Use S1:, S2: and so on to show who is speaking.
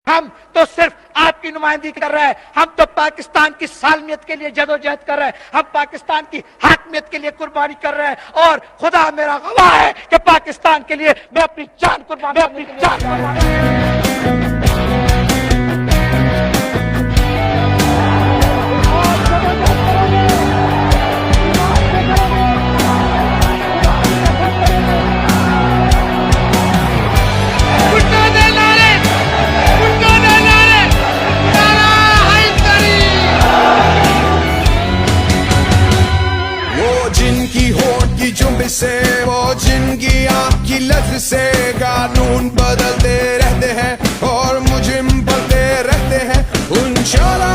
S1: हम तो सिर्फ आपकी नुमाइंदगी कर रहे हैं। हम तो पाकिस्तान की सालमियत के लिए जदोजहद कर रहे हैं। हम पाकिस्तान की हाकमियत के लिए कुर्बानी कर रहे हैं और खुदा मेरा गवाह है कि पाकिस्तान के लिए मैं अपनी जान कुर्बान
S2: जिनकी होठ की जुम्बिश से, वो जिनकी आँख की लफ्ज से कानून बदलते रहते हैं और मुजरिम बढ़ते रहते हैं। उन शाला